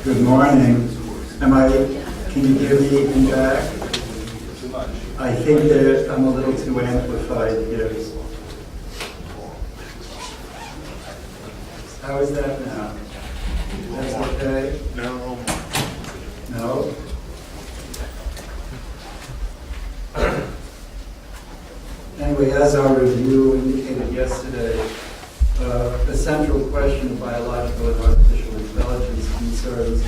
Good morning. Can you hear me in back? I think that I'm a little too amplified here. How is that now? That's okay? No. No? Anyway, as our review indicated yesterday, the central question of biological and artificial intelligence concerns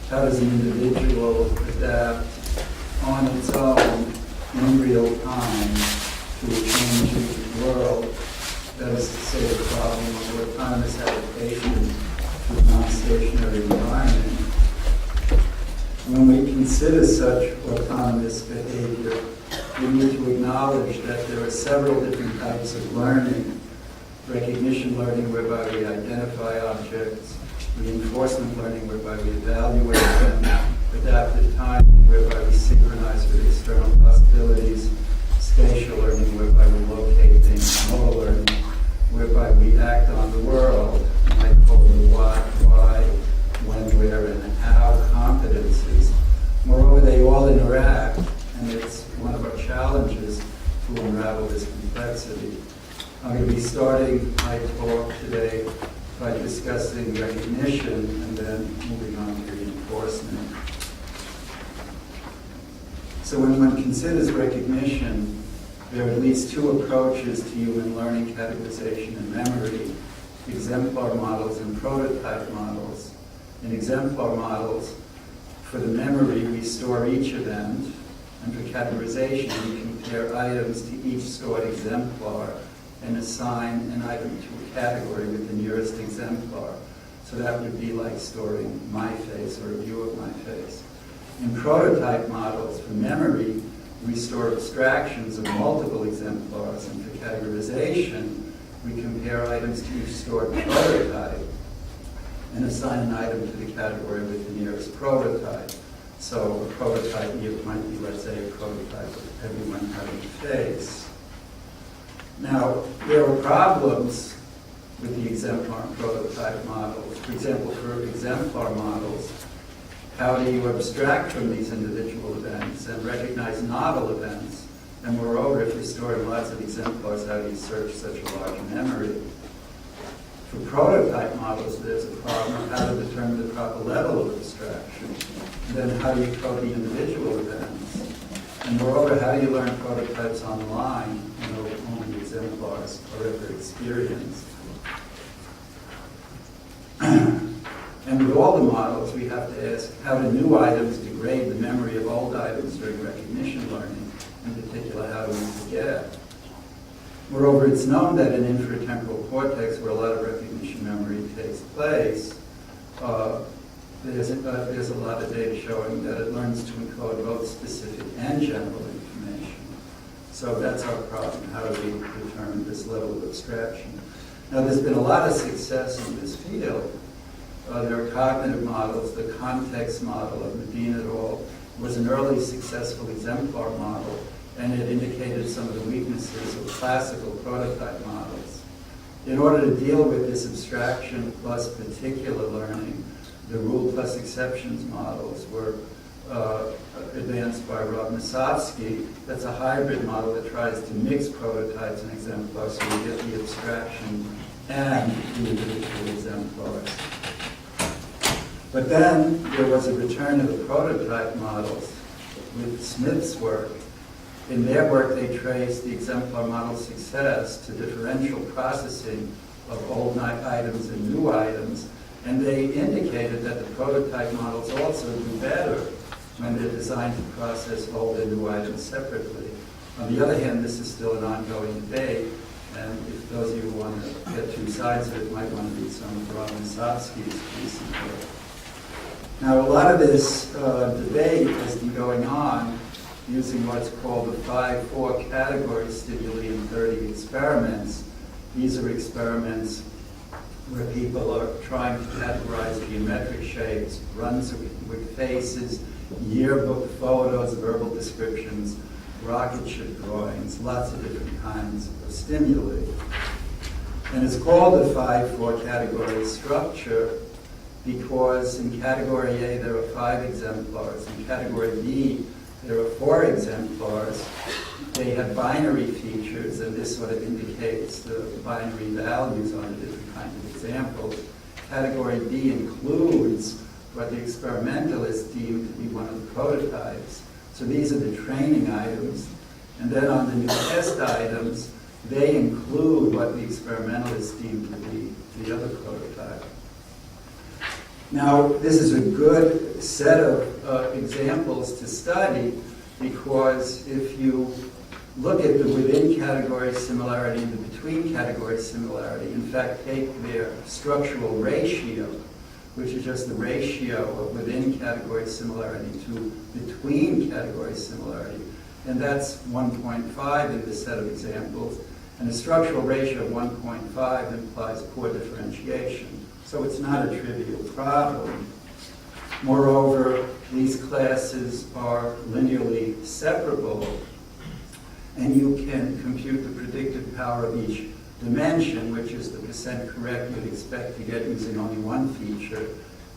how does an individual adapt on its own in real time to a changing world. That is to say, the problem of autonomous adaptation to a non-stationary environment. When we consider such autonomous behavior, we need to acknowledge that there are several different types of learning. Recognition learning, whereby we identify objects; reinforcement learning, whereby we evaluate them; adaptive timing, whereby we synchronize with external possibilities; spatial learning, whereby we locate things; modal learning, whereby we act on the world. You might call them the what, why, when, where, and how competencies. Moreover, they all interact, and it's one of our challenges to unravel this complexity. I'm going to be starting my talk today by discussing recognition and then moving on to reinforcement. So when one considers recognition, there are at least two approaches to human learning: categorization and memory, exemplar models and prototype models. In exemplar models, for the memory, we store each event, and for categorization, we compare items to each stored exemplar and assign an item to a category with the nearest exemplar. So that would be like storing my face or a view of my face. In prototype models, for memory, we store abstractions of multiple exemplars, and for categorization, we compare items to each stored prototype and assign an item to the category with the nearest prototype. So a prototype might be, let's say, a prototype of everyone having a face. Now, there are problems with the exemplar and prototype models. For example, for exemplar models, how do you abstract from these individual events and recognize novel events? And moreover, if you're storing lots of exemplars, how do you search such a large memory? For prototype models, there's a problem of how to determine the proper level of abstraction. And then how do you code the individual events? And moreover, how do you learn prototypes online? Only exemplars are ever experienced. And with all the models, we have to ask, how do new items degrade the memory of old items during recognition learning? In particular, how do we forget? Moreover, it's known that in inferotemporal cortex, where a lot of recognition memory takes place, there's a lot of data showing that it learns to encode both specific and general information. So that's our problem. How do we determine this level of abstraction? Now, there's been a lot of success in this field. There are cognitive models. The context model of Medina et al. Was an early successful exemplar model, and it indicated some of the weaknesses of classical prototype models. In order to deal with this abstraction plus particular learning, the rule plus exceptions models were advanced by Rob Nosovsky. That's a hybrid model that tries to mix prototypes and exemplars so you get the abstraction and the individual exemplars. But then there was a return to the prototype models with Smith's work. In their work, they traced the exemplar model's success to differential processing of old items and new items, and they indicated that the prototype models also do better when they're designed to process old and new items separately. On the other hand, this is still an ongoing debate, and if those of you who want to get two sides of it might want to read some of Rob Nosovsky's recent work. Now, a lot of this debate has been going on using what's called the 5-4 category stimuli in 30 experiments. These are experiments where people are trying to categorize geometric shapes, runs with faces, yearbook photos, verbal descriptions, rocket ship drawings, lots of different kinds of stimuli. And it's called the 5-4 category structure because in category A there are 5 exemplars, in category B there are 4 exemplars. They have binary features, and this sort of indicates the binary values on the different kinds of examples. Category B includes what the experimentalists deem to be one of the prototypes. So these are the training items. And then on the new test items, they include what the experimentalists deem to be the other prototype. Now, this is a good set of examples to study because if you look at the within category similarity and the between category similarity, in fact, take their structural ratio, which is just the ratio of within category similarity to between category similarity, and that's 1.5 in this set of examples, and a structural ratio of 1.5 implies poor differentiation. So it's not a trivial problem. Moreover, these classes are linearly separable, and you can compute the predictive power of each dimension, which is the percent correct you'd expect to get using only one feature.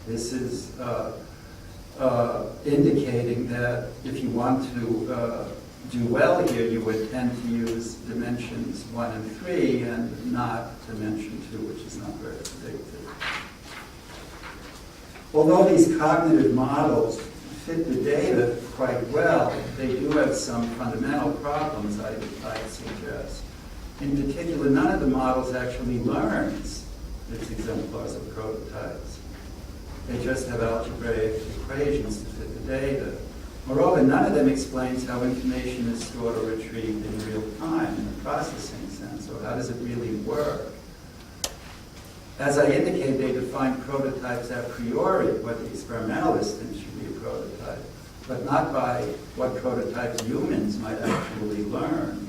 This is indicating that if you want to do well here, you would tend to use dimensions 1 and 3 and not dimension 2, which is not very predictive. Although these cognitive models fit the data quite well, they do have some fundamental problems, I suggest. In particular, none of the models actually learns its exemplars of prototypes. They just have algebraic equations to fit the data. Moreover, none of them explains how information is stored or retrieved in real time in a processing sense, or how does it really work. As I indicated, they define prototypes a priori, what the experimentalists think should be a prototype, but not by what prototypes humans might actually learn.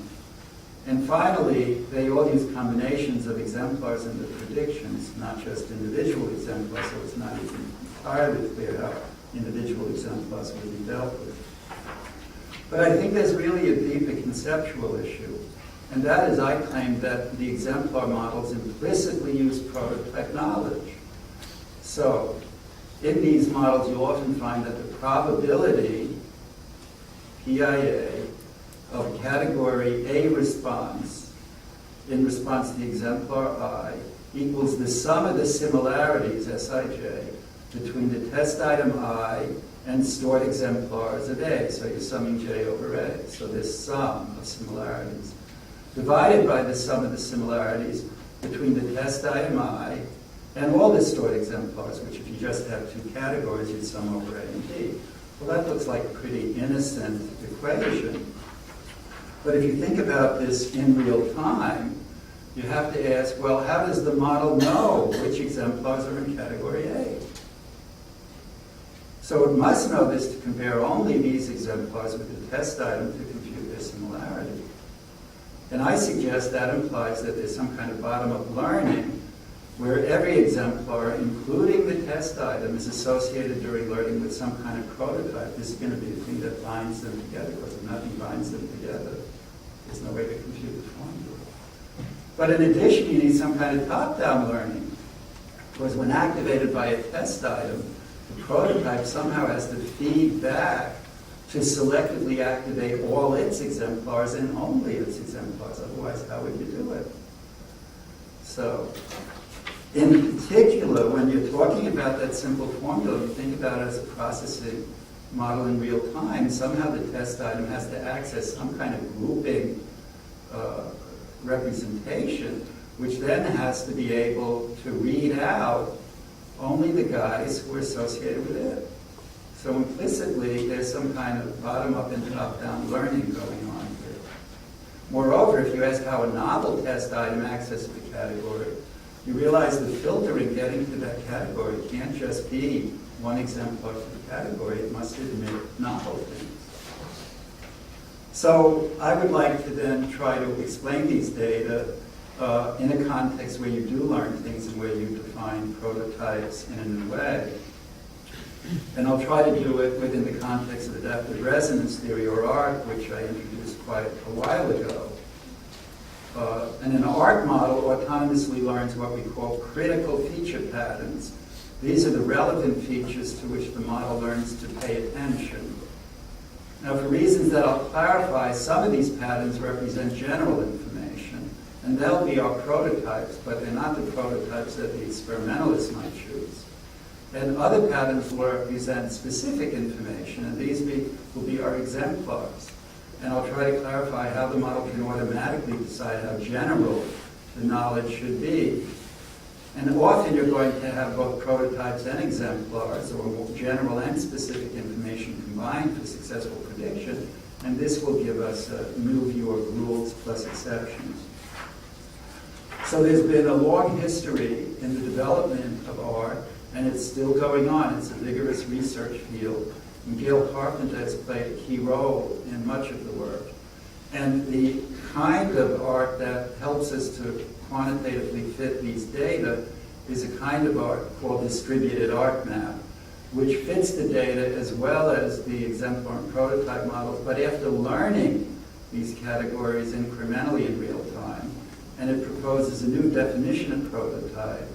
And finally, they all use combinations of exemplars and the predictions, not just individual exemplars, so it's not even entirely clear how individual exemplars will be dealt with. But I think there's really a deeper conceptual issue, and that is I claim that the exemplar models implicitly use prototype knowledge. So in these models, you'll often find that the probability, PIA, of category A response in response to the exemplar I equals the sum of the similarities, Sij, between the test item I and stored exemplars of A. So you're summing J over A. So this sum of similarities divided by the sum of the similarities between the test item I and all the stored exemplars, which if you just have 2 categories, you'd sum over A and B. Well, that looks like a pretty innocent equation. But if you think about this in real time, you have to ask, well, how does the model know which exemplars are in category A? So it must know this to compare only these exemplars with the test item to compute their similarity. And I suggest that implies that there's some kind of bottom-up learning where every exemplar, including the test item, is associated during learning with some kind of prototype. This is going to be the thing that binds them together, because if nothing binds them together, there's no way to compute the formula. But in addition, you need some kind of top-down learning, because when activated by a test item, the prototype somehow has to feed back to selectively activate all its exemplars and only its exemplars. Otherwise, how would you do it? So, in particular, when you're talking about that simple formula, you think about it as a processing model in real time. Somehow the test item has to access some kind of grouping representation, which then has to be able to read out only the guys who are associated with it. So implicitly, there's some kind of bottom-up and top-down learning going on here. Moreover, if you ask how a novel test item accesses the category, you realize the filter in getting to that category can't just be one exemplar for the category. It must admit novel things. So I would like to then try to explain these data in a context where you do learn things and where you define prototypes in a new way. And I'll try to do it within the context of adaptive resonance theory, or ART, which I introduced quite a while ago. And an ART model autonomously learns what we call critical feature patterns. These are the relevant features to which the model learns to pay attention. Now, for reasons that I'll clarify, some of these patterns represent general information, and they'll be our prototypes, but they're not the prototypes that the experimentalists might choose. And other patterns will represent specific information, and these will be our exemplars. And I'll try to clarify how the model can automatically decide how general the knowledge should be. And often you're going to have both prototypes and exemplars, or general and specific information combined for successful prediction, and this will give us a new view of rules plus exceptions. So there's been a long history in the development of ART, and it's still going on. It's a vigorous research field. And Gail Carpenter has played a key role in much of the work. And the kind of art that helps us to quantitatively fit these data is a kind of art called distributed art map, which fits the data as well as the exemplar and prototype models, but after learning these categories incrementally in real time, and it proposes a new definition of prototype,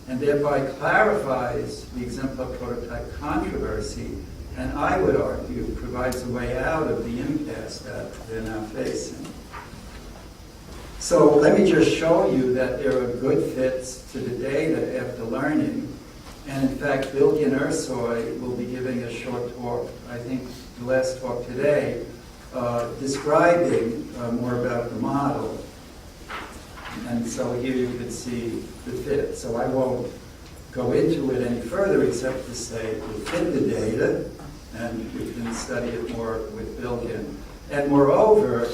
and thereby clarifies the exemplar prototype controversy, and I would argue provides a way out of the impasse that they're now facing. So let me just show you that there are good fits to the data after learning. And in fact, Bilgin Ersoy will be giving a short talk, I think the last talk today, describing more about the model. And so here you can see the fit. So I won't go into it any further except to say we fit the data, and we can study it more with Bilgin. And moreover,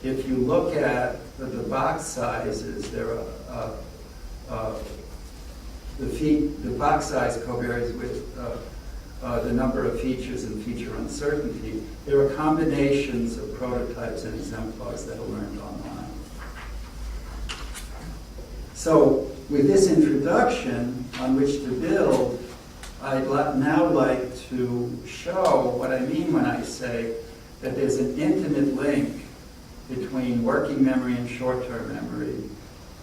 if you look at the box sizes, there are the box size covariates with the number of features and feature uncertainty. There are combinations of prototypes and exemplars that are learned online. So with this introduction on which to build, I'd now like to show what I mean when I say that there's an intimate link between working memory and short-term memory,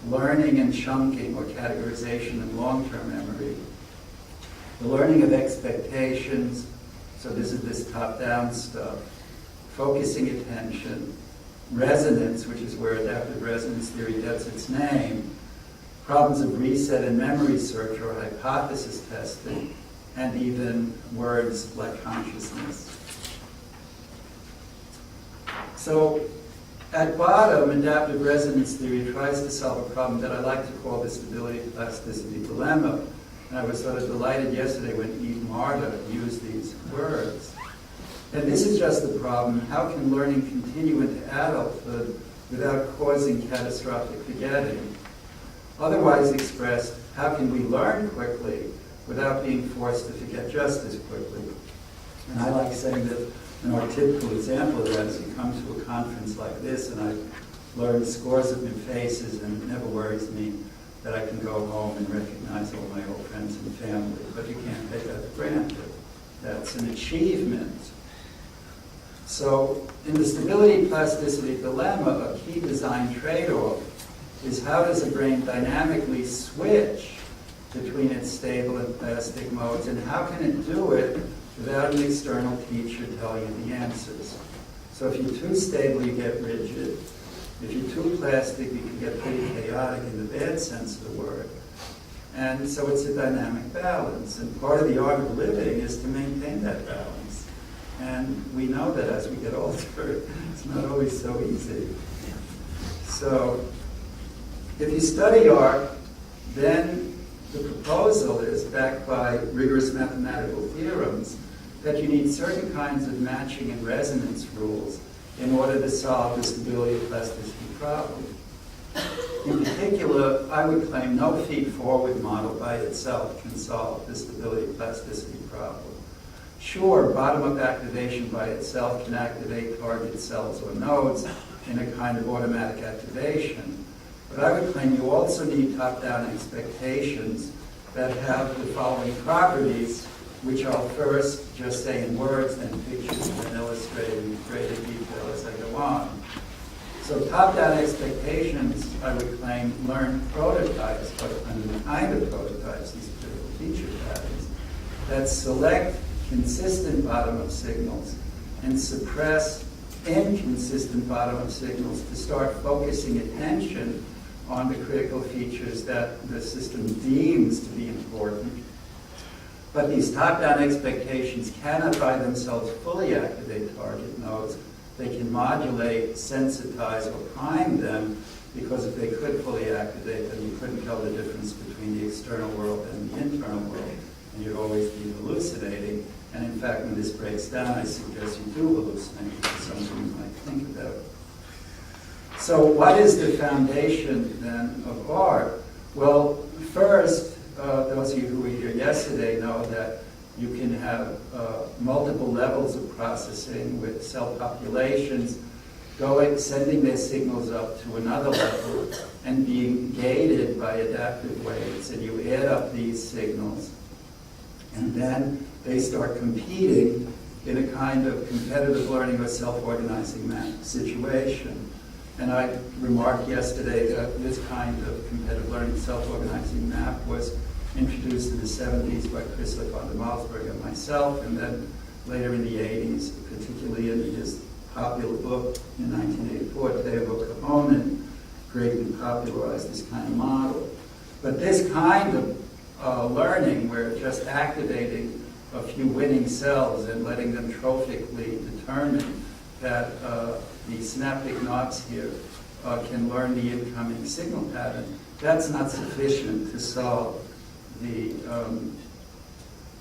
learning and chunking or categorization and long-term memory, the learning of expectations, so this is this top-down stuff, focusing attention, resonance, which is where adaptive resonance theory gets its name, problems of reset and memory search or hypothesis testing, and even words like consciousness. So at bottom, adaptive resonance theory tries to solve a problem that I like to call the stability-plasticity dilemma. And I was sort of delighted yesterday when Eve Marta used these words. And this is just the problem: how can learning continue into adulthood without causing catastrophic forgetting? Otherwise expressed, how can we learn quickly without being forced to forget just as quickly? And I like saying that an archetypical example of that is you come to a conference like this, and I've learned scores of new faces, and it never worries me that I can go home and recognize all my old friends and family, but you can't take that for granted. That's an achievement. So in the stability-plasticity dilemma, a key design trade-off is how does a brain dynamically switch between its stable and plastic modes, and how can it do it without an external teacher telling you the answers? So if you're too stable, you get rigid. If you're too plastic, you can get pretty chaotic in the bad sense of the word. And so it's a dynamic balance, and part of the art of living is to maintain that balance. And we know that as we get older, it's not always so easy. So if you study art, then the proposal is, backed by rigorous mathematical theorems, that you need certain kinds of matching and resonance rules in order to solve the stability plasticity problem. In particular, I would claim no feed-forward model by itself can solve the stability plasticity problem. Sure, bottom-up activation by itself can activate target cells or nodes in a kind of automatic activation, But I would claim you also need top-down expectations that have the following properties, which I'll first just say in words, then pictures, and then illustrate in greater detail as I go on. So top-down expectations, I would claim, learn prototypes, but under the kind of prototypes, these critical feature patterns, that select consistent bottom-up signals and suppress inconsistent bottom-up signals to start focusing attention on the critical features that the system deems to be important. But these top-down expectations cannot by themselves fully activate target nodes. They can modulate, sensitize, or prime them, because if they could fully activate them, you couldn't tell the difference between the external world and the internal world, and you'd always be hallucinating. And in fact, when this breaks down, I suggest you do hallucinate, which is something you might think about. So what is the foundation, then, of art? Well, first, those of you who were here yesterday know that you can have multiple levels of processing with cell populations sending their signals up to another level and being gated by adaptive weights. And you add up these signals, and then they start competing in a kind of competitive learning or self-organizing map situation. And I remarked yesterday that this kind of competitive learning self-organizing map was introduced in the 70s by Chris von der Malsberg and myself, and then later in the 80s, particularly in his popular book in 1984, Teo Kahonen, greatly popularized this kind of model. But this kind of learning, where just activating a few winning cells and letting them trophically determine that the synaptic knots here can learn the incoming signal pattern, that's not sufficient to solve the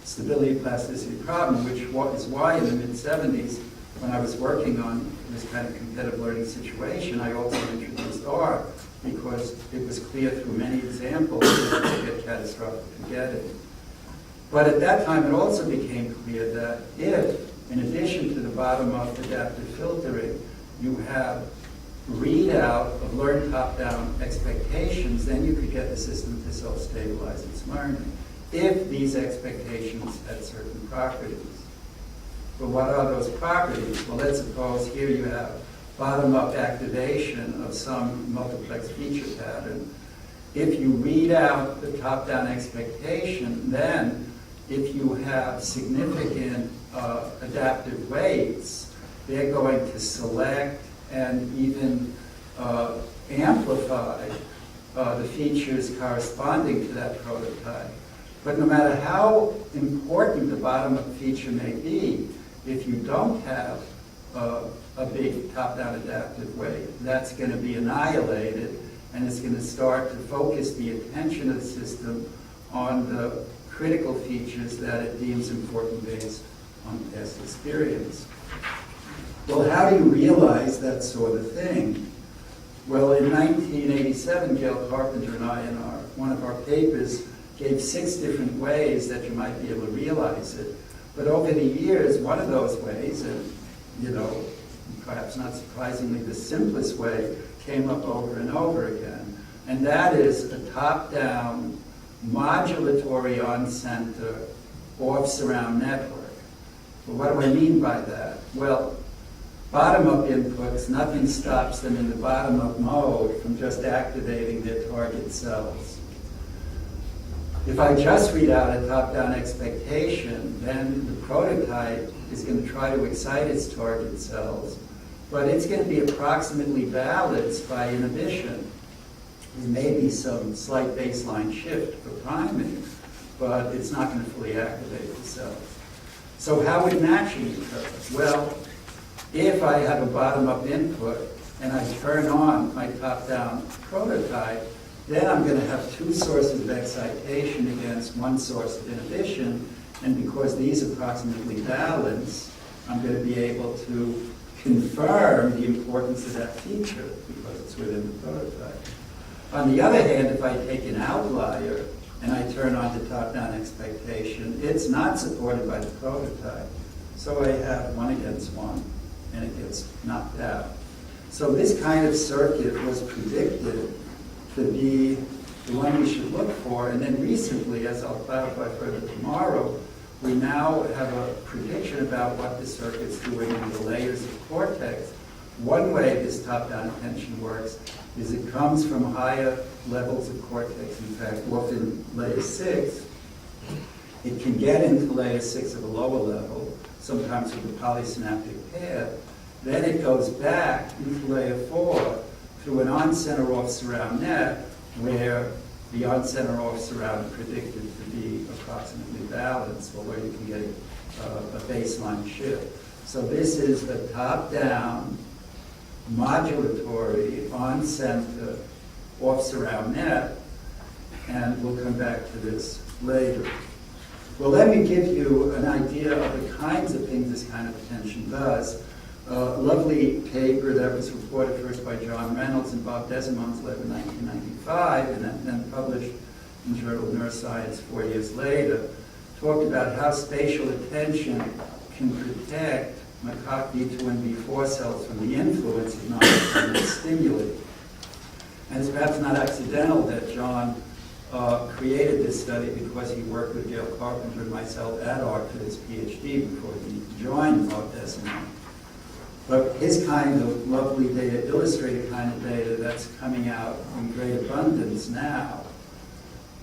stability plasticity problem, which is why in the mid-70s, when I was working on this kind of competitive learning situation, I also introduced R, because it was clear through many examples that you get catastrophic forgetting. But at that time, it also became clear that if, in addition to the bottom-up adaptive filtering, you have readout of learned top-down expectations, then you could get the system to self-stabilize its learning, if these expectations had certain properties. But what are those properties? Well, let's suppose here you have bottom-up activation of some multiplex feature pattern. If you read out the top-down expectation, then if you have significant adaptive weights, they're going to select and even amplify the features corresponding to that prototype. But no matter how important the bottom-up feature may be, if you don't have a big top-down adaptive weight, that's going to be annihilated, and it's going to start to focus the attention of the system on the critical features that it deems important based on past experience. Well, how do you realize that sort of thing? Well, in 1987, Gail Carpenter and I, in one of our papers, gave 6 different ways that you might be able to realize it. But over the years, one of those ways, and perhaps not surprisingly, the simplest way, came up over and over again. And that is a top-down, modulatory on-center, off-surround network. Well, what do I mean by that? Well, bottom-up inputs, nothing stops them in the bottom-up mode from just activating their target cells. If I just read out a top-down expectation, then the prototype is going to try to excite its target cells, but it's going to be approximately balanced by inhibition. There may be some slight baseline shift for priming, but it's not going to fully activate the cells. So how would matching occur? Well, if I have a bottom-up input and I turn on my top-down prototype, then I'm going to have 2 sources of excitation against 1 source of inhibition, and because these approximately balance, I'm going to be able to confirm the importance of that feature because it's within the prototype. On the other hand, if I take an outlier and I turn on the top-down expectation, it's not supported by the prototype. So I have 1 against 1, and it gets knocked out. So this kind of circuit was predicted to be the one we should look for. And then recently, as I'll clarify further tomorrow, we now have a prediction about what the circuit's doing in the layers of cortex. One way this top-down attention works is it comes from higher levels of cortex. In fact, often layer 6. It can get into layer 6 of a lower level, sometimes with a polysynaptic pair. Then it goes back into layer 4 through an on-center off-surround net, where the on-center off-surround is predicted to be approximately balanced, or where you can get a baseline shift. So this is the top-down modulatory on-center off-surround net, and we'll come back to this later. Well, let me give you an idea of the kinds of things this kind of attention does. A lovely paper that was reported first by John Reynolds and Bob Desimond's lab in 1995, and then published in the Journal of Neuroscience 4 years later, talked about how spatial attention can protect macaque B2 and B4 cells from the influence of non-external stimuli. And it's perhaps not accidental that John created this study, because he worked with Gail Carpenter and myself at ARC for his PhD before he joined Bob Desimond. But his kind of lovely data, illustrated kind of data that's coming out in great abundance now.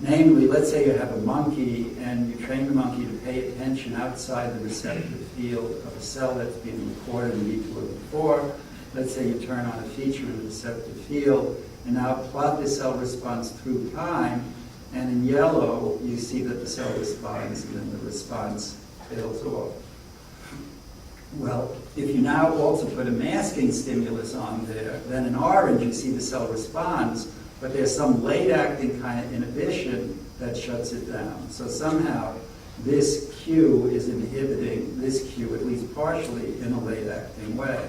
Namely, let's say you have a monkey and you train the monkey to pay attention outside the receptive field of a cell that's being recorded in B2 or B4. Let's say you turn on a feature in the receptive field and now plot the cell response through time, and in yellow you see that the cell responds and then the response tails off. Well, if you now also put a masking stimulus on there, then in orange you see the cell responds, but there's some late-acting kind of inhibition that shuts it down. So somehow this cue is inhibiting this cue, at least partially, in a late-acting way.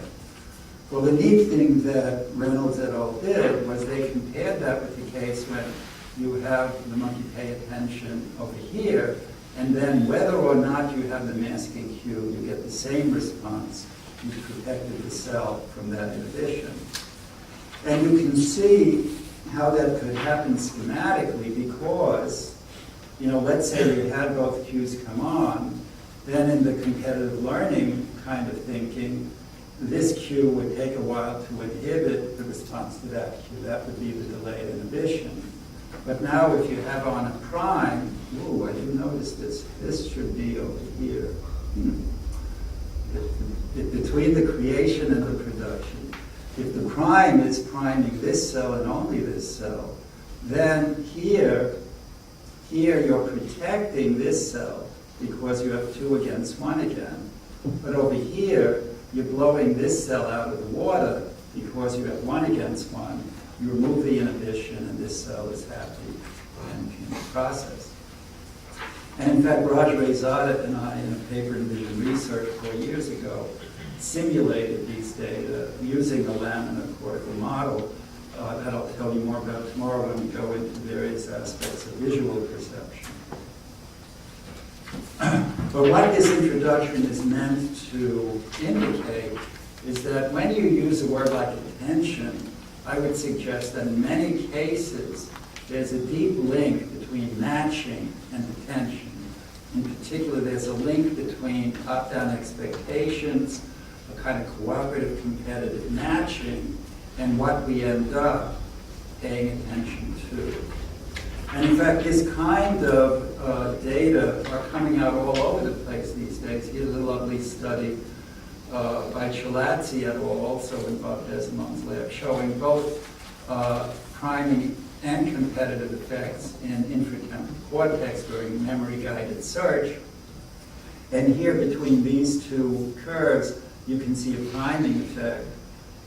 Well, the neat thing that Reynolds et al. Did was they compared that with the case when you have the monkey pay attention over here, and then whether or not you have the masking cue, you get the same response. You've protected the cell from that inhibition. And you can see how that could happen schematically, because, let's say you had both cues come on, then in the competitive learning kind of thinking, this cue would take a while to inhibit the response to that cue. That would be the delayed inhibition. But now if you have on a prime, ooh, I didn't notice this. This should be over here. Between the creation and the production. If the prime is priming this cell and only this cell, then here you're protecting this cell because you have 2 against 1 again. But over here, you're blowing this cell out of the water because you have 1 against 1. You remove the inhibition and this cell is happy and can process. And in fact, Roger Azada and I, in a paper in Vision Research 4 years ago, simulated these data using the laminar cortical model that I'll tell you more about tomorrow when we go into various aspects of visual perception. But what this introduction is meant to indicate is that when you use a word like attention, I would suggest that in many cases there's a deep link between matching and attention. In particular, there's a link between top-down expectations, a kind of cooperative competitive matching, and what we end up paying attention to. And in fact, this kind of data are coming out all over the place these days. Here's a lovely study by Chalazzi et al., also in Bob Desimond's lab, showing both priming and competitive effects in infratemporal cortex during memory-guided search. And here, between these two curves, you can see a priming effect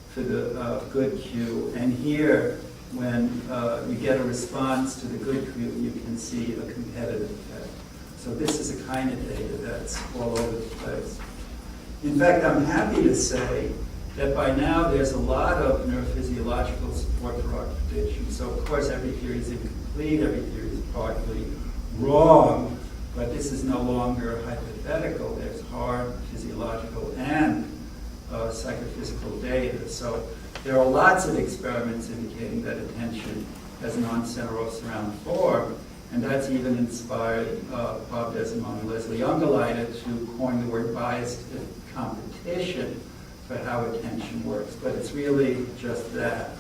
for the good cue. And here, when you get a response to the good cue, you can see a competitive effect. So this is a kind of data that's all over the place. In fact, I'm happy to say that by now there's a lot of neurophysiological support for our prediction. So of course every theory is incomplete, every theory is partly wrong, but this is no longer hypothetical. There's hard physiological and psychophysical data. So there are lots of experiments indicating that attention as non-center or surround form. And that's even inspired Bob Desimone and Leslie Ungerleider to coin the word biased competition for how attention works. But it's really just that.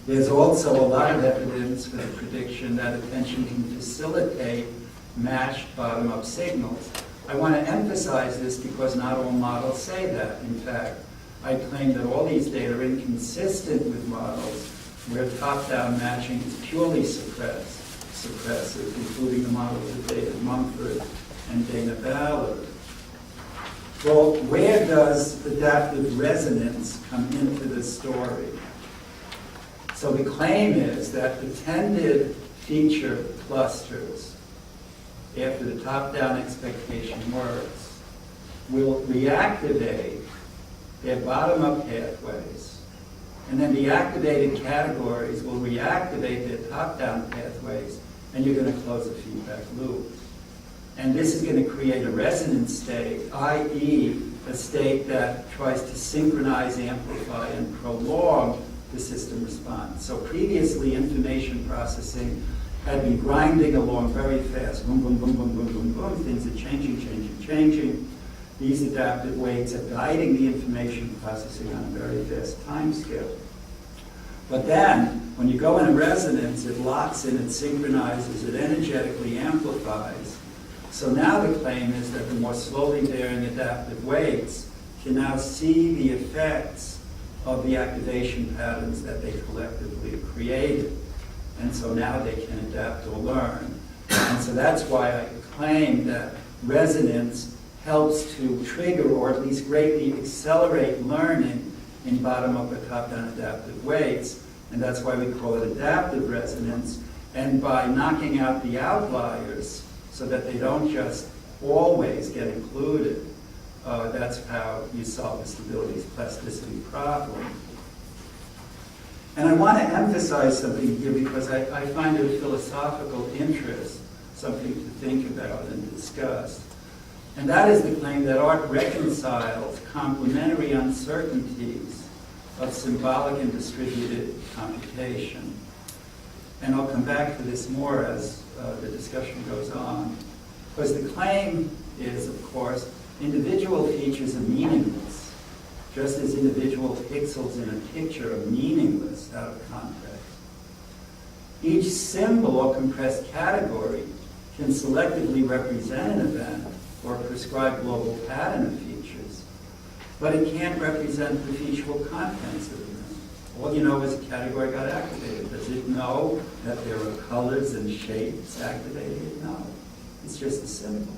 There's also a lot of evidence for the prediction that attention can facilitate matched bottom-up signals. I want to emphasize this because not all models say that. In fact, I claim that all these data are inconsistent with models where top-down matching is purely suppressive, including the models of David Mumford and Dana Ballard. Well, where does adaptive resonance come into the story? So the claim is that attended feature clusters, after the top-down expectation works, will reactivate their bottom-up pathways, and then the activated categories will reactivate their top-down pathways, and you're going to close the feedback loop. And this is going to create a resonance state, i.e., a state that tries to synchronize, amplify, and prolong the system response. So previously, information processing had been grinding along very fast. Boom, boom, boom, boom, boom, boom, boom. Things are changing. These adaptive weights are guiding the information processing on a very fast time scale. But then, when you go into resonance, it locks in, it synchronizes, it energetically amplifies. So now the claim is that the more slowly varying adaptive weights can now see the effects of the activation patterns that they collectively have created. And so now they can adapt or learn. And so that's why I claim that resonance helps to trigger or at least greatly accelerate learning in bottom-up or top-down adaptive weights. And that's why we call it adaptive resonance. And by knocking out the outliers so that they don't just always get included, that's how you solve the stability plasticity problem. And I want to emphasize something here because I find it of philosophical interest, something to think about and discuss. And that is the claim that art reconciles complementary uncertainties of symbolic and distributed computation. And I'll come back to this more as the discussion goes on. Because the claim is, of course, individual features are meaningless, just as individual pixels in a picture are meaningless out of context. Each symbol or compressed category can selectively represent an event or prescribe global pattern of features, but it can't represent the featural contents of the event. All you know is a category got activated. Does it know that there are colors and shapes activated? No. It's just a symbol.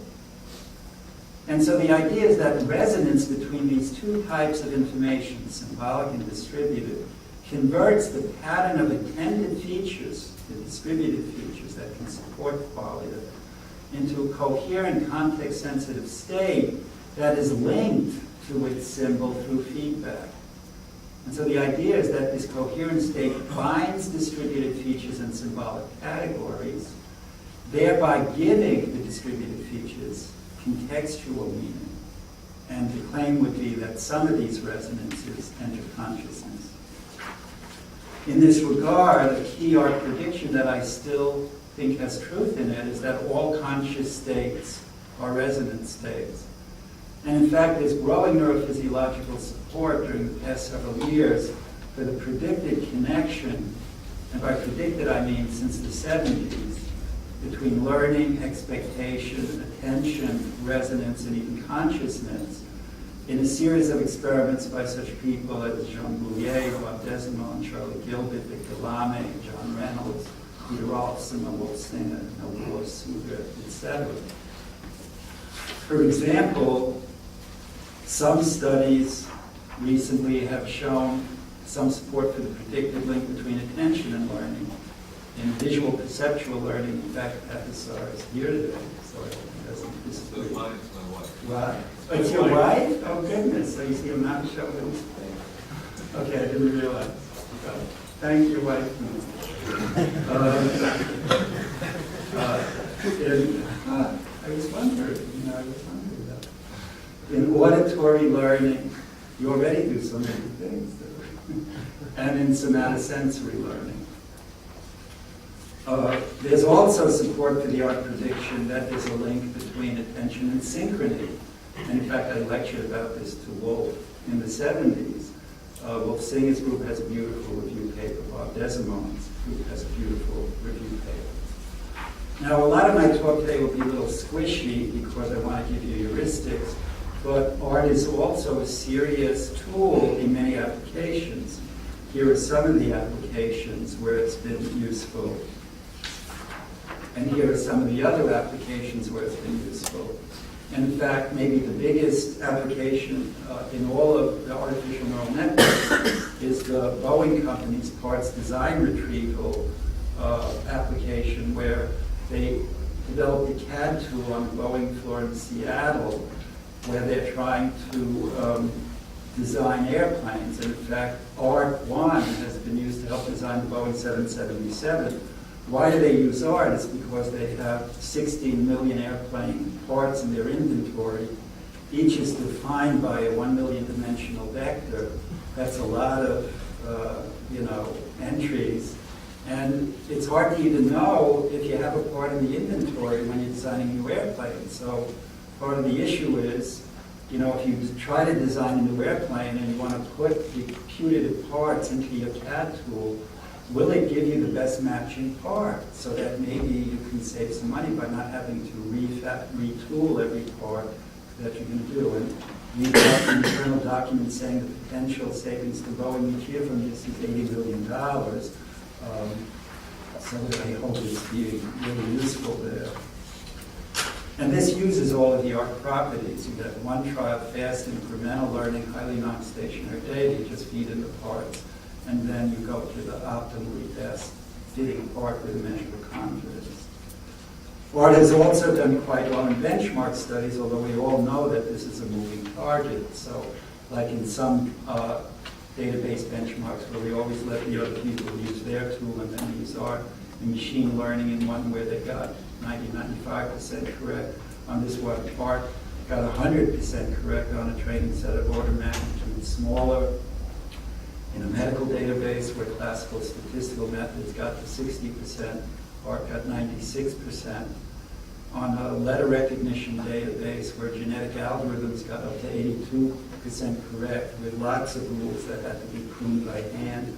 And so the idea is that resonance between these two types of information, symbolic and distributed, converts the pattern of intended features, the distributed features that can support qualia, into a coherent context-sensitive state that is linked to its symbol through feedback. And so the idea is that this coherent state binds distributed features and symbolic categories, thereby giving the distributed features contextual meaning. And the claim would be that some of these resonances enter consciousness. In this regard, a key art prediction that I still think has truth in it is that all conscious states are resonant states. And in fact, there's growing neurophysiological support during the past several years for the predicted connection, and by predicted I mean since the 70s, between learning, expectation, attention, resonance, and even consciousness in a series of experiments by such people as Jean Bouillet, Bob Desimone, Charlie Gilbert, Victor Lame, John Reynolds, Peter Rolfson, Wolf Singer, Noel Sugar, etc. For example, some studies recently have shown some support for the predicted link between attention and learning. In visual perceptual learning, in fact, FSR is here today, so it doesn't disagree. It's my wife. What? Oh, it's your wife? Oh, goodness. So you see, I'm not showing them. Okay, I didn't realize. Okay. Thank your wife. I was wondering, that. In auditory learning, you already do so many things. And in somatosensory learning. There's also support for the art prediction that there's a link between attention and synchrony. And in fact, I lectured about this to Wolf in the 70s. Wolf Singer's group has a beautiful review paper. Bob Desimont's group has a beautiful review paper. Now, a lot of my talk today will be a little squishy because I want to give you heuristics, but art is also a serious tool in many applications. Here are some of the applications where it's been useful. And here are some of the other applications where it's been useful. And in fact, maybe the biggest application in all of the artificial neural networks is the Boeing company's parts design retrieval application, where they developed a CAD tool on the Boeing floor in Seattle, where they're trying to design airplanes. And in fact, ARC-1 has been used to help design the Boeing 777. Why do they use art? It's because they have 16 million airplane parts in their inventory. Each is defined by a 1 million dimensional vector. That's a lot of, entries. And it's hard to even know if you have a part in the inventory when you're designing a new airplane. So part of the issue is, if you try to design a new airplane and you want to put the putative parts into your CAD tool, will it give you the best matching part so that maybe you can save some money by not having to retool every part that you're going to do? And we've got an internal document saying the potential savings to Boeing each year from this is $80 billion. So I hope it's being really useful there. And this uses all of the art properties. You get one trial, fast, incremental learning, highly non-stationary data, you just feed in the parts. And then you go to the optimally best fitting part with a measure of confidence. Art has also done quite well in benchmark studies, although we all know that this is a moving target. So like in some database benchmarks where we always let the other people use their tool and then use art, and machine learning in one where they got 90-95% correct. On this one, art got 100% correct on a training set of order magnitude smaller. In a medical database where classical statistical methods got to 60%, art got 96%. On a letter recognition database where genetic algorithms got up to 82% correct with lots of rules that had to be pruned by hand,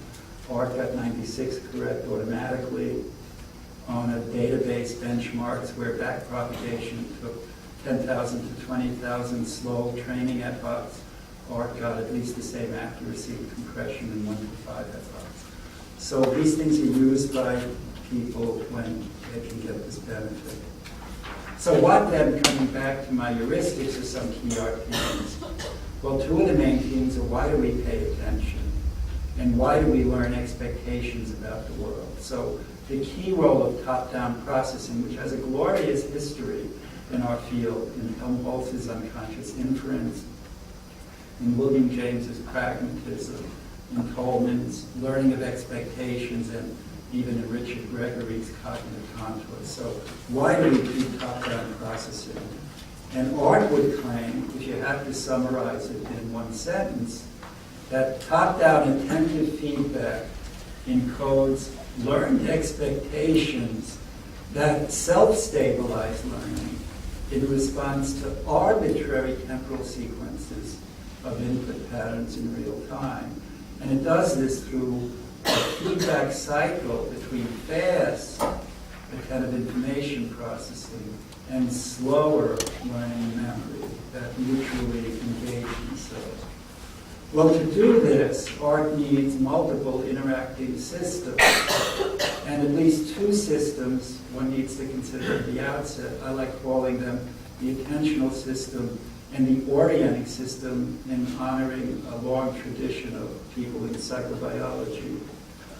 art got 96 correct automatically. On a database benchmarks where backpropagation took 10,000 to 20,000 slow training epochs, art got at least the same accuracy and compression in 1 to 5 epochs. So these things are used by people when they can get this benefit. So what then, coming back to my heuristics, are some key art themes? Well, two of the main themes are why do we pay attention? And why do we learn expectations about the world? So the key role of top-down processing, which has a glorious history in our field, in Helmholtz's unconscious inference, in William James's pragmatism, in Coleman's learning of expectations, and even in Richard Gregory's cognitive contours. So why do we keep top-down processing? And art would claim, if you have to summarize it in one sentence, that top-down attentive feedback encodes learned expectations that self-stabilize learning in response to arbitrary temporal sequences of input patterns in real time. And it does this through a feedback cycle between fast, attentive information processing, and slower learning memory that mutually engage themselves. Well, to do this, art needs multiple interacting systems, and at least two systems one needs to consider at the outset. I like calling them the attentional system and the orienting system, in honoring a long tradition of people in psychobiology.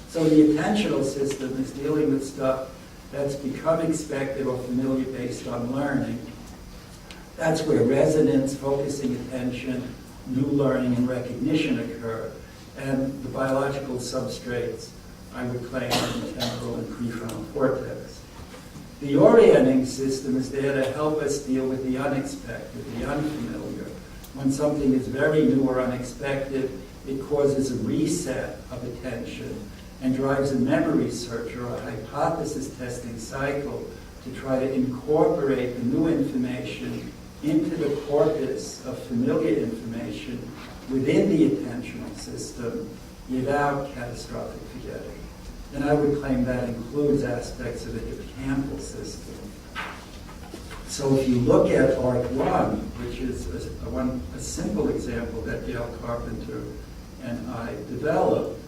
So the attentional system is dealing with stuff that's become expected or familiar based on learning. That's where resonance, focusing attention, new learning, and recognition occur. And the biological substrates, I would claim, are the temporal and prefrontal cortex. The orienting system is there to help us deal with the unexpected, the unfamiliar. When something is very new or unexpected, it causes a reset of attention. and drives a memory search or a hypothesis testing cycle to try to incorporate the new information into the corpus of familiar information within the attentional system without catastrophic forgetting. And I would claim that includes aspects of the hippocampal system. So if you look at Art 1, which is a simple example that Gail Carpenter and I developed,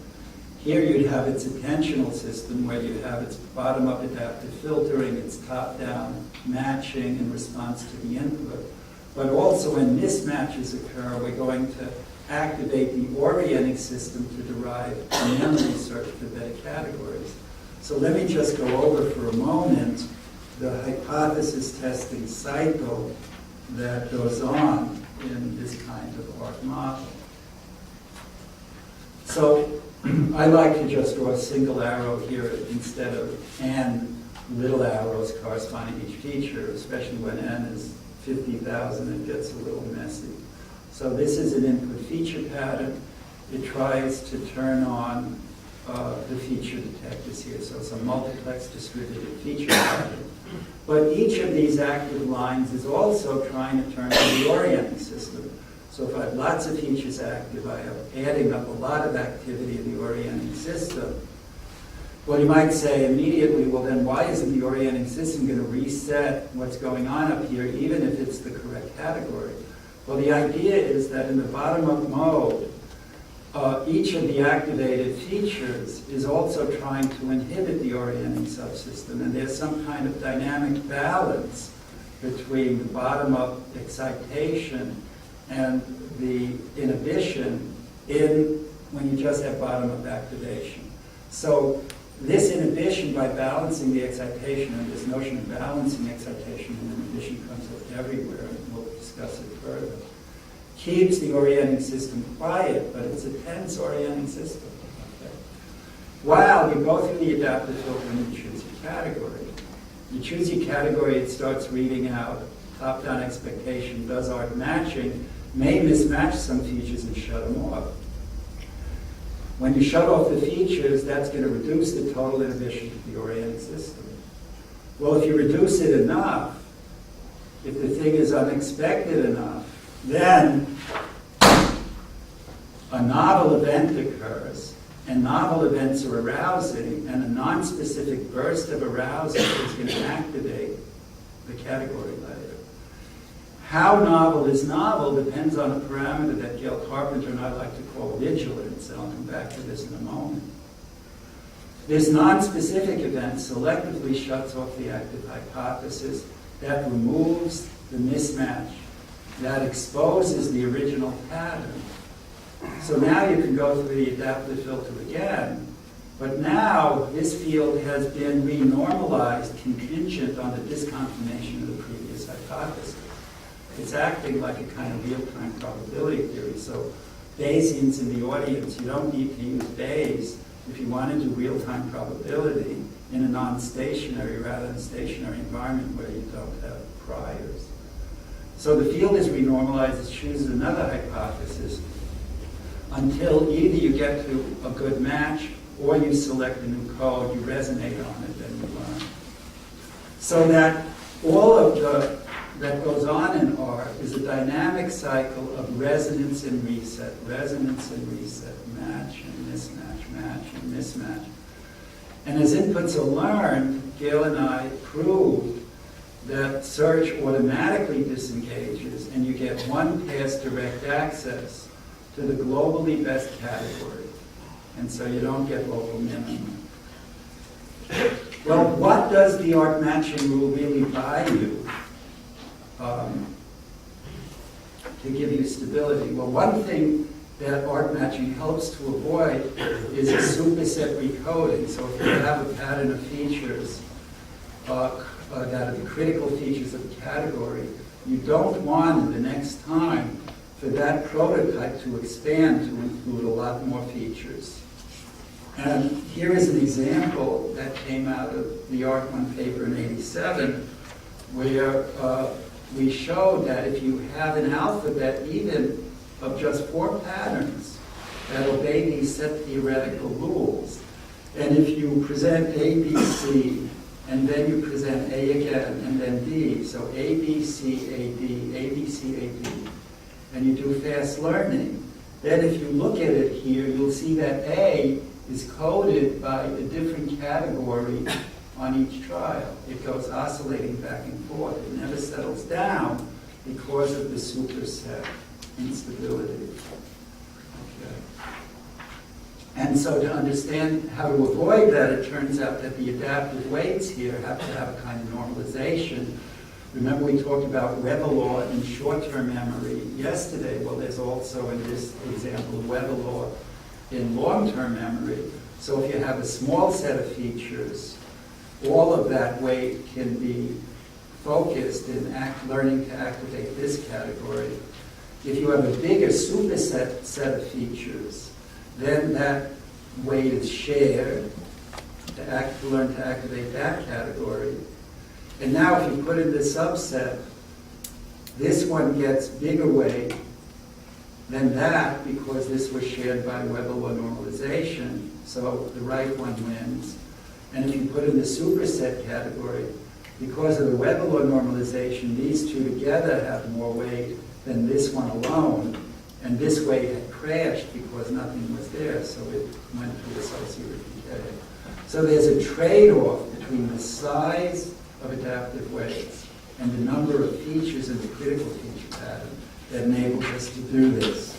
here you'd have its attentional system where you have its bottom-up adaptive filtering, its top-down matching in response to the input. But also when mismatches occur, we're going to activate the orienting system to derive a memory search for better categories. So let me just go over for a moment the hypothesis testing cycle that goes on in this kind of art model. So I like to just draw a single arrow here instead of n little arrows corresponding to each feature, especially when n is 50,000, it gets a little messy. So this is an input feature pattern. It tries to turn on the feature detectors here. So it's a multiplex distributed feature pattern. But each of these active lines is also trying to turn on the orienting system. So if I have lots of features active, I am adding up a lot of activity in the orienting system. Well, you might say immediately, well then why isn't the orienting system going to reset what's going on up here, even if it's the correct category? Well, the idea is that in the bottom-up mode, each of the activated features is also trying to inhibit the orienting subsystem, and there's some kind of dynamic balance between the bottom-up excitation and the inhibition when you just have bottom-up activation. So this inhibition, by balancing the excitation, and this notion of balancing excitation and inhibition comes up everywhere, and we'll discuss it further, keeps the orienting system quiet, but it's a tense orienting system. Okay? While you go through the adaptive filter and you choose your category. You choose your category, it starts reading out top-down expectation, does art matching, may mismatch some features and shut them off. When you shut off the features, that's going to reduce the total inhibition of the orienting system. Well, if you reduce it enough, if the thing is unexpected enough, then a novel event occurs, and novel events are arousing, and a non-specific burst of arousal is going to activate the category layer. How novel is novel depends on a parameter that Gail Carpenter and I like to call vigilance, and I'll come back to this in a moment. This non-specific event selectively shuts off the active hypothesis that removes the mismatch, that exposes the original pattern. So now you can go through the adaptive filter again, but now this field has been renormalized contingent on the disconfirmation of the previous hypothesis. It's acting like a kind of real-time probability theory. So Bayesians in the audience, you don't need to use Bayes if you want to do real-time probability in a non-stationary rather than stationary environment where you don't have priors. So the field is renormalized, it chooses another hypothesis until either you get to a good match or you select a new code, you resonate on it, and you learn. So that all of that goes on in R is a dynamic cycle of resonance and reset, match and mismatch, match and mismatch. And as inputs are learned, Gail and I proved that search automatically disengages and you get one pass direct access to the globally best category. And so you don't get local minimum. Well, what does the art matching rule really buy you to give you stability? Well, one thing that art matching helps to avoid is a superset recoding. So if you have a pattern of features that are the critical features of a category, you don't want the next time for that prototype to expand to include a lot more features. And here is an example that came out of the Art 1 paper in '87, where we showed that if you have an alphabet even of just 4 patterns that obey these set theoretical rules, And if you present A, B, C, and then you present A again, and then D, so A, B, C, A, D, A, B, C, A, D, and you do fast learning, then if you look at it here, you'll see that A is coded by a different category on each trial. It goes oscillating back and forth. It never settles down because of the superset instability. Okay. And so to understand how to avoid that, it turns out that the adaptive weights here have to have a kind of normalization. Remember we talked about Weber law in short-term memory yesterday. Well, there's also in this example Weber law in long-term memory. So if you have a small set of features, all of that weight can be focused in learning to activate this category. If you have a bigger superset set of features, then that weight is shared to learn to activate that category. And now if you put in the subset, this one gets bigger weight than that because this was shared by Weber law normalization, so the right one wins. And if you put in the superset category, because of the Weber law normalization, these two together have more weight than this one alone, and this weight had crashed because nothing was there, so it went to associative decay. So there's a trade-off between the size of adaptive weights and the number of features in the critical feature pattern that enables us to do this.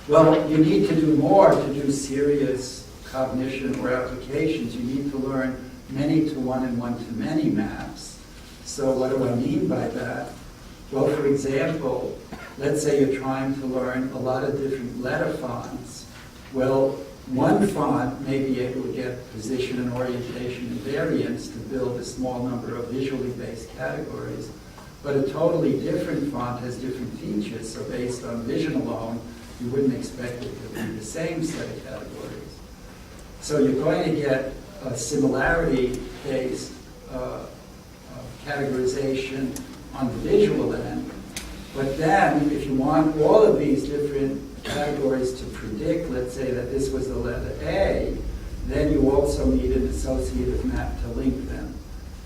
Well, you need to do more to do serious cognition or applications. You need to learn many-to-one and one-to-many maps. So what do I mean by that? Well, for example, let's say you're trying to learn a lot of different letter fonts. Well, one font may be able to get position and orientation and variance to build a small number of visually based categories, but a totally different font has different features, so based on vision alone, you wouldn't expect it to be the same set of categories. So you're going to get a similarity-based categorization on the visual end, but then if you want all of these different categories to predict, let's say that this was the letter A, then you also need an associative map to link them.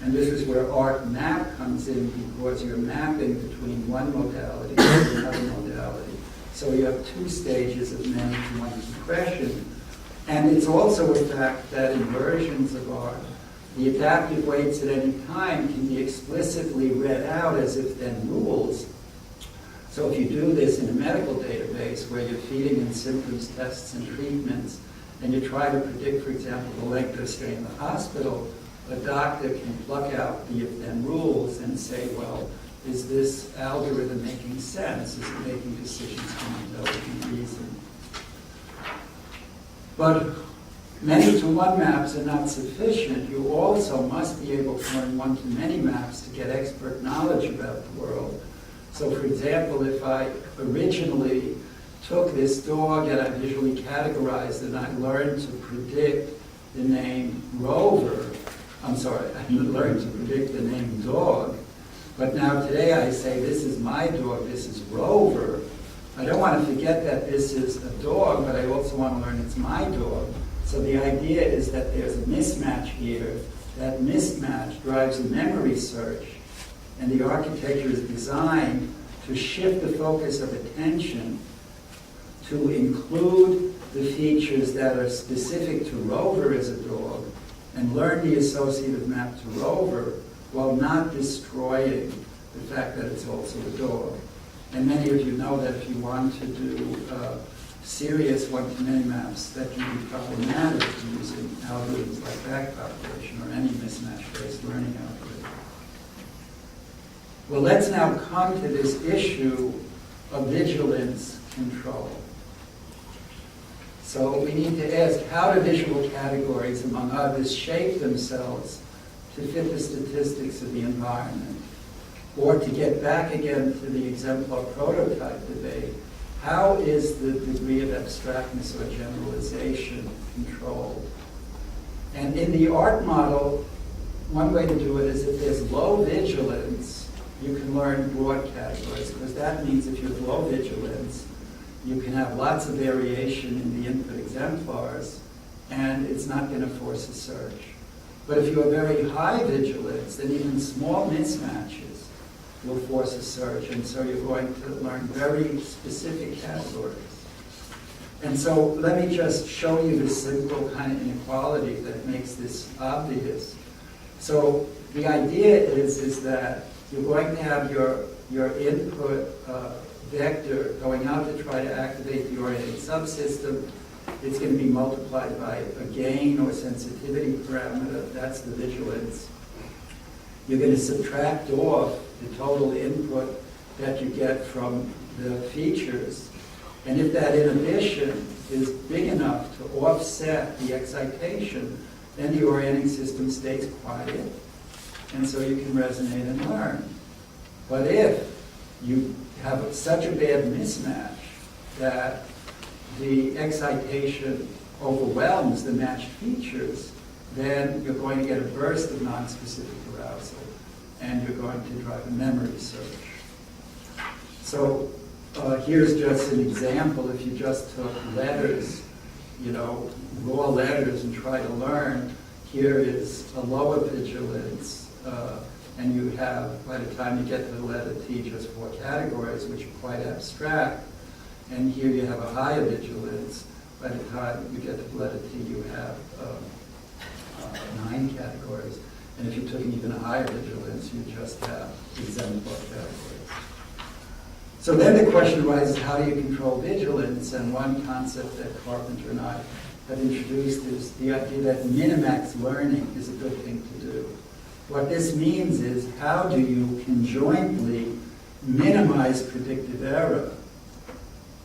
And this is where art map comes in, because you're mapping between one modality and another modality. So you have two stages of many-to-one compression. And it's also a fact that in versions of art, the adaptive weights at any time can be explicitly read out as if then rules. So if you do this in a medical database where you're feeding in symptoms, tests, and treatments, and you try to predict, for example, the length of stay in the hospital, a doctor can pluck out the if-then rules and say, well, is this algorithm making sense? Is it making decisions from intelligent reason? But many-to-one maps are not sufficient. You also must be able to learn one-to-many maps to get expert knowledge about the world. So for example, if I originally took this dog and I visually categorized and I learned to predict the name Rover, I learned to predict the name dog, but now today I say this is my dog, this is Rover. I don't want to forget that this is a dog, but I also want to learn it's my dog. So the idea is that there's a mismatch here. That mismatch drives a memory search. And the architecture is designed to shift the focus of attention to include the features that are specific to Rover as a dog and learn the associative map to Rover while not destroying the fact that it's also a dog. And many of you know that if you want to do serious one-to-many maps, that can be problematic using algorithms like backpropagation or any mismatch-based learning algorithm. Well, let's now come to this issue of vigilance control. So we need to ask, how do visual categories, among others, shape themselves to fit the statistics of the environment? Or to get back again to the exemplar prototype debate, how is the degree of abstractness or generalization controlled? And in the art model, one way to do it is if there's low vigilance, you can learn broad categories, because that means if you have low vigilance, you can have lots of variation in the input exemplar exemplars, and it's not going to force a search. But if you have very high vigilance, then even small mismatches will force a search, and so you're going to learn very specific categories. And so let me just show you the simple kind of inequality that makes this obvious. So the idea is that you're going to have your input vector going out to try to activate the oriented subsystem. It's going to be multiplied by a gain or sensitivity parameter. That's the vigilance. You're going to subtract off the total input that you get from the features. And if that inhibition is big enough to offset the excitation, then the orienting system stays quiet, and so you can resonate and learn. But if you have such a bad mismatch that the excitation overwhelms the matched features, then you're going to get a burst of non-specific arousal, and you're going to drive a memory search. So here's just an example. If you just took letters, raw letters, and try to learn, here is a lower vigilance, and you have, by the time you get to the letter T, just 4 categories, which are quite abstract. And here you have a higher vigilance. By the time you get to the letter T, you have 9 categories. And if you took an even higher vigilance, you just have exemplar categories. So then the question arises, how do you control vigilance? And one concept that Carpenter and I have introduced is the idea that minimax learning is a good thing to do. What this means is, how do you conjointly minimize predictive error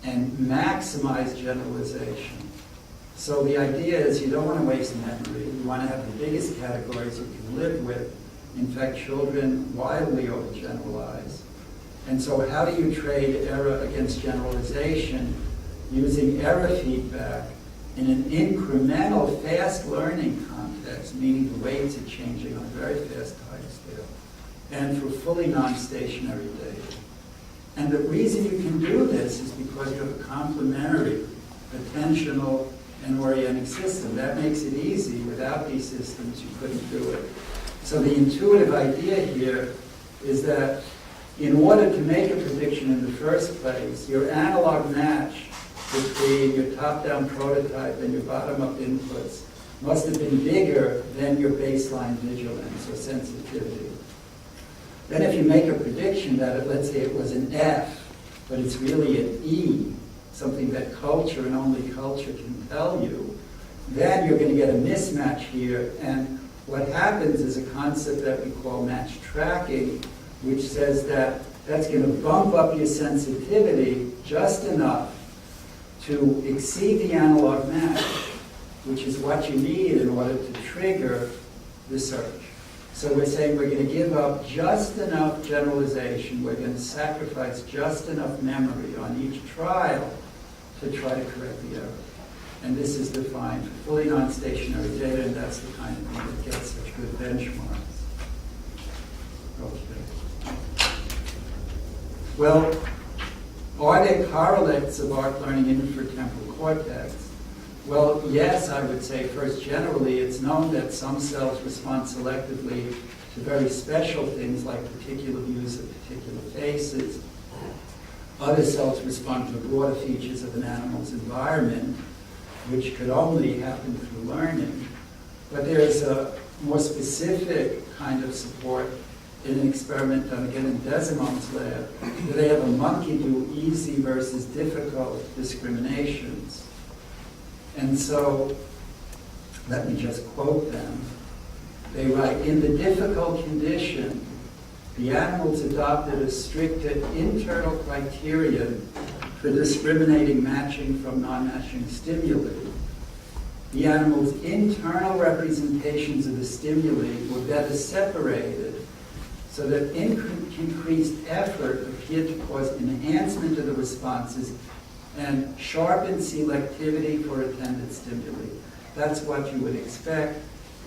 and maximize generalization? So the idea is you don't want to waste memory. You want to have the biggest categories you can live with. In fact, children widely overgeneralize. And so how do you trade error against generalization? Using error feedback in an incremental fast learning context, meaning the weights are changing on a very fast time scale, and for fully non-stationary data. And the reason you can do this is because you have a complementary attentional and orienting system. That makes it easy. Without these systems, you couldn't do it. So the intuitive idea here is that in order to make a prediction in the first place, your analog match between your top-down prototype and your bottom-up inputs must have been bigger than your baseline vigilance or sensitivity. Then if you make a prediction that, let's say it was an F, but it's really an E, something that culture and only culture can tell you, then you're going to get a mismatch here. And what happens is a concept that we call match tracking, which says that that's going to bump up your sensitivity just enough to exceed the analog match, which is what you need in order to trigger the search. So we're saying we're going to give up just enough generalization, we're going to sacrifice just enough memory on each trial to try to correct the error. And this is defined for fully non-stationary data, and that's the kind of thing that gets such good benchmarks. Okay. Well, are there correlates of art learning in the temporal cortex? Well, yes, I would say. First, generally, it's known that some cells respond selectively to very special things like particular views of particular faces. Other cells respond to broader features of an animal's environment, which could only happen through learning. But there's a more specific kind of support in an experiment done again in Desimont's lab, where they have a monkey do easy versus difficult discriminations. And so, let me just quote them. They write, in the difficult condition, the animals adopted a stricter internal criterion for discriminating matching from non-matching stimuli. The animals' internal representations of the stimuli were better separated, so that increased effort appeared to cause enhancement of the responses and sharpened selectivity for attended stimuli. That's what you would expect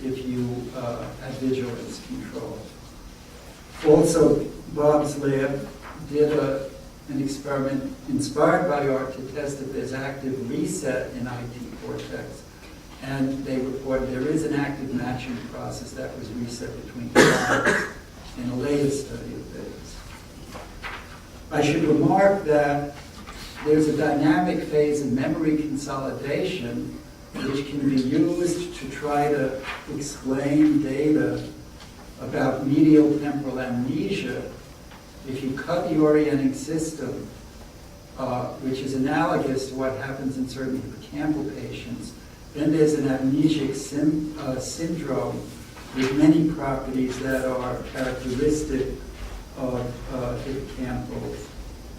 if you had vigilance control. Also, Bob's lab did an experiment inspired by art to test if there's active reset in IT cortex. And they report there is an active matching process that was reset between tribes in a later study of theirs. I should remark that there's a dynamic phase in memory consolidation which can be used to try to explain data about medial temporal amnesia if you cut the orienting system, which is analogous to what happens in certain hippocampal patients. Then there's an amnesic syndrome with many properties that are characteristic of hippocampal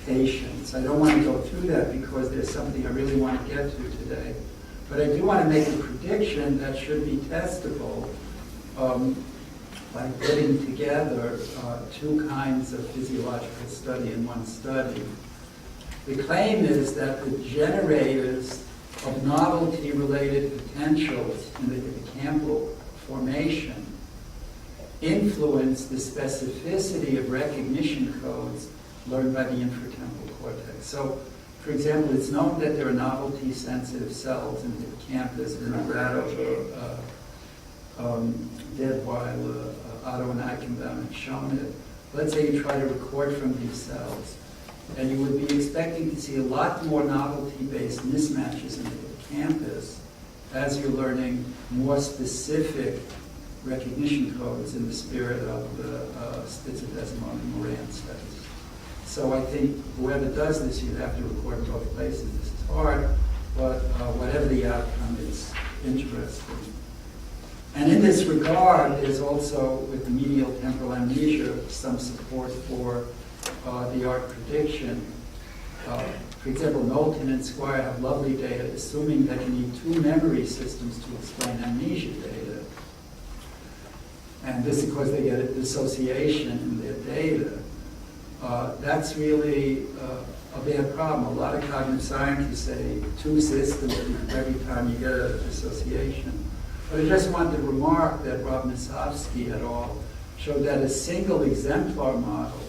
patients. I don't want to go through that because there's something I really want to get to today. But I do want to make a prediction that should be testable by putting together two kinds of physiological study in one study. The claim is that the generators of novelty-related potentials in the hippocampal formation influence the specificity of recognition codes learned by the infratemporal cortex. So, for example, it's known that there are novelty-sensitive cells in the hippocampus, Vinogradov, Deadweiler, Otto and Eichenbaum have shown it. Let's say you try to record from these cells, and you would be expecting to see a lot more novelty-based mismatches in the hippocampus as you're learning more specific recognition codes in the spirit of the Spitzer-Desmond and Moran studies. So I think whoever does this, you'd have to record both places. This is hard, but whatever the outcome is interesting. And in this regard, there's also, with the medial temporal amnesia, some support for the art prediction. For example, Knowlton and Squire have lovely data assuming that you need two memory systems to explain amnesia data. And this is because they get a dissociation in their data. That's really a bad problem. A lot of cognitive scientists say two systems every time you get a dissociation. But I just wanted to remark that Rob Nosovsky et al. Showed that a single exemplar model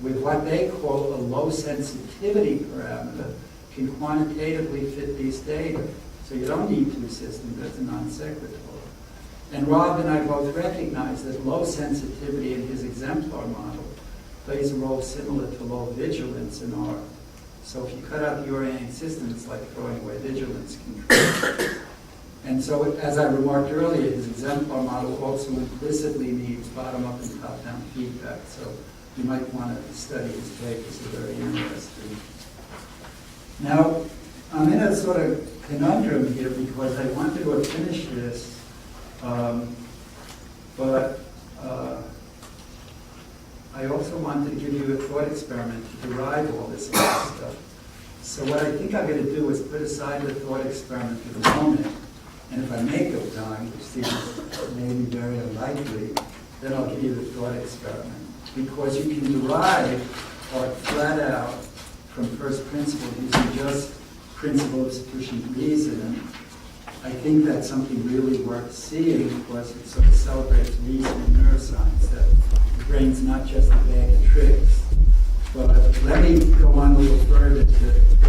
with what they call a low sensitivity parameter can quantitatively fit these data. So you don't need two systems, that's a non sequitur. And Rob and I both recognize that low sensitivity in his exemplar model plays a role similar to low vigilance in art. So if you cut out the orienting system, it's like throwing away vigilance control. And so, as I remarked earlier, his exemplar model also implicitly needs bottom-up and top-down feedback. So you might want to study his papers, they're very interesting. Now, I'm in a sort of conundrum here because I wanted to have finished this, but I also wanted to give you a thought experiment to derive all this other stuff. So what I think I'm going to do is put aside the thought experiment for the moment, and if I make up time, which seems maybe very unlikely, then I'll give you the thought experiment. Because you can derive art flat out from first principle using just principle of sufficient reason. And I think that's something really worth seeing because it sort of celebrates reason in neuroscience, that the brain's not just a bag of tricks. But let me go on a little further to